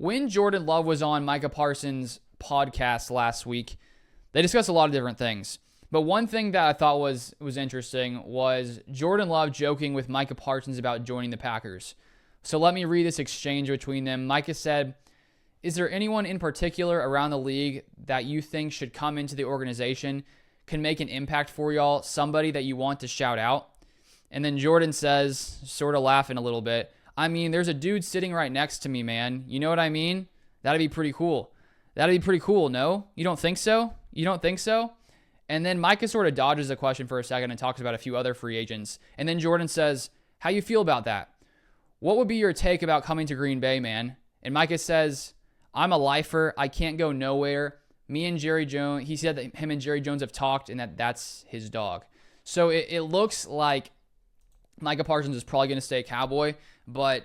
when Jordan Love was on Micah Parsons' podcast last week, they discussed a lot of different things. But one thing that I thought was interesting was Jordan Love joking with Micah Parsons about joining the Packers. So let me read this exchange between them. Micah said, "Is there anyone in particular around the league that you think should come into the organization, can make an impact for y'all, somebody that you want to shout out?" And then Jordan says, sort of laughing a little bit, "I mean, there's a dude sitting right next to me, man. You know what I mean? That'd be pretty cool. That'd be pretty cool, no? You don't think so? You don't think so?" And then Micah sort of dodges the question for a second and talks about a few other free agents. And then Jordan says, "How you feel about that? What would be your take about coming to Green Bay, man?" And Micah says, "I'm a lifer. I can't go nowhere. Me and Jerry Jones," he said that him and Jerry Jones have talked and that's his dog. So it looks like Micah Parsons is probably going to stay a Cowboy. But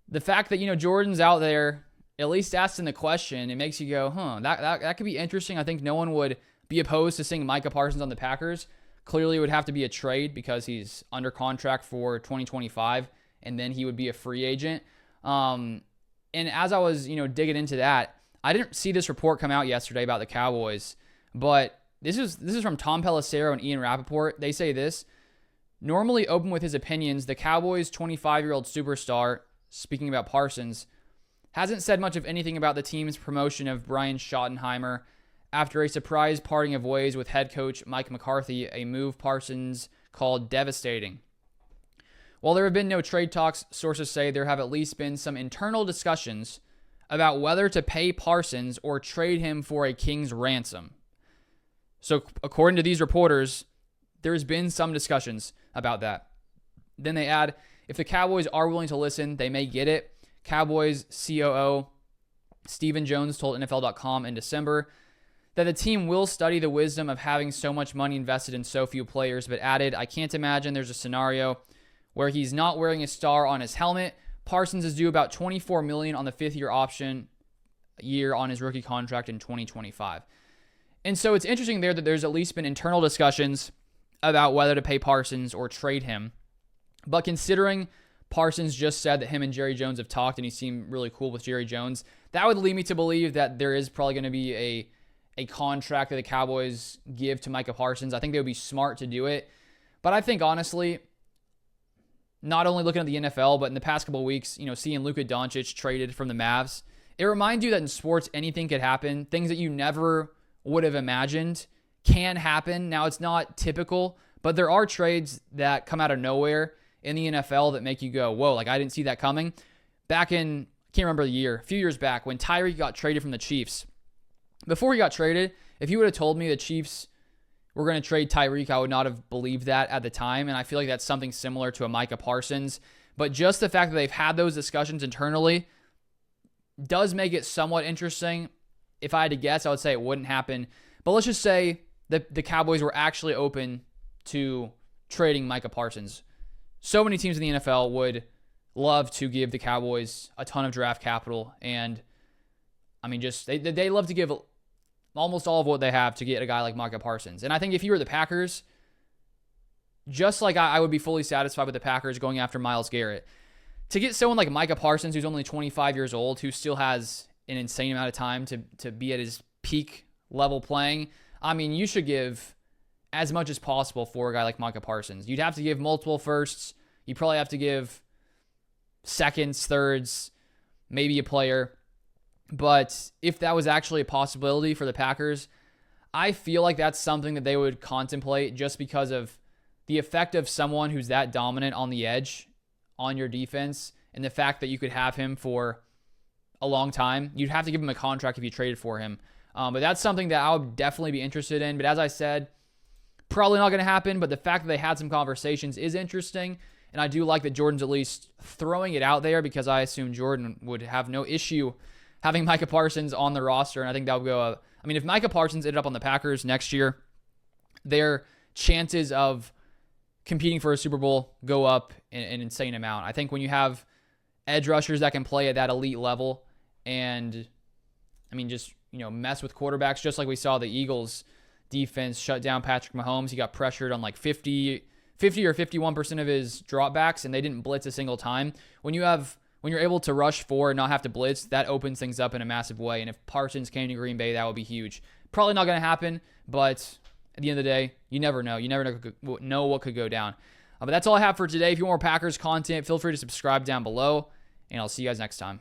the fact that, Jordan's out there at least asking the question, it makes you go, that could be interesting. I think no one would be opposed to seeing Micah Parsons on the Packers. Clearly, it would have to be a trade because he's under contract for 2025, and then he would be a free agent. And as I was, digging into that, I didn't see this report come out yesterday about the Cowboys, but this is from Tom Pelissero and Ian Rappaport. They say this: normally open with his opinions, the Cowboys' 25-year-old superstar, speaking about Parsons, hasn't said much of anything about the team's promotion of Brian Schottenheimer after a surprise parting of ways with head coach Mike McCarthy, a move Parsons called devastating. While there have been no trade talks, sources say there have at least been some internal discussions about whether to pay Parsons or trade him for a king's ransom. So according to these reporters, there's been some discussions about that. Then they add, if the Cowboys are willing to listen, they may get it. Cowboys COO Stephen Jones told NFL.com in December that the team will study the wisdom of having so much money invested in so few players, but added, "I can't imagine there's a scenario where he's not wearing a star on his helmet. Parsons is due about $24 million on the fifth-year option year on his rookie contract in 2025. And so it's interesting there that there's at least been internal discussions about whether to pay Parsons or trade him. But considering Parsons just said that him and Jerry Jones have talked and he seemed really cool with Jerry Jones, that would lead me to believe that there is probably going to be a contract that the Cowboys give to Micah Parsons. I think they would be smart to do it. But I think, honestly, not only looking at the NFL, but in the past couple of weeks, seeing Luka Doncic traded from the Mavs, it reminds you that in sports, anything could happen. Things that you never would have imagined can happen. Now, it's not typical, but there are trades that come out of nowhere in the NFL that make you go, whoa, I didn't see that coming. Back in, I can't remember the year, a few years back, when Tyreek got traded from the Chiefs. Before he got traded, if you would have told me the Chiefs were going to trade Tyreek, I would not have believed that at the time, and I feel like that's something similar to a Micah Parsons. But just the fact that they've had those discussions internally does make it somewhat interesting. If I had to guess, I would say it wouldn't happen. But let's just say that the Cowboys were actually open to trading Micah Parsons. So many teams in the NFL would love to give the Cowboys a ton of draft capital, and they love to give almost all of what they have to get a guy like Micah Parsons. And I think if you were the Packers, just like I would be fully satisfied with the Packers going after Myles Garrett. To get someone like Micah Parsons, who's only 25 years old, who still has an insane amount of time to be at his peak level playing, you should give as much as possible for a guy like Micah Parsons. You'd have to give multiple firsts. You probably have to give seconds, thirds, maybe a player. But if that was actually a possibility for the Packers, I feel like that's something that they would contemplate just because of the effect of someone who's that dominant on the edge on your defense and the fact that you could have him for a long time. You'd have to give him a contract if you traded for him. But that's something that I would definitely be interested in. But as I said, probably not going to happen. But the fact that they had some conversations is interesting. And I do like that Jordan's at least throwing it out there because I assume Jordan would have no issue having Micah Parsons on the roster. And I think that would go, if Micah Parsons ended up on the Packers next year, their chances of competing for a Super Bowl go up an insane amount. I think when you have edge rushers that can play at that elite level and, mess with quarterbacks, just like we saw the Eagles defense shut down Patrick Mahomes. He got pressured on 50 or 51% of his dropbacks, and they didn't blitz a single time. When you have when you're able to rush 4 and not have to blitz, that opens things up in a massive way. And if Parsons came to Green Bay, that would be huge. Probably not going to happen, but at the end of the day, you never know. You never know what could go down. But that's all I have for today. If you want more Packers content, feel free to subscribe down below, and I'll see you guys next time.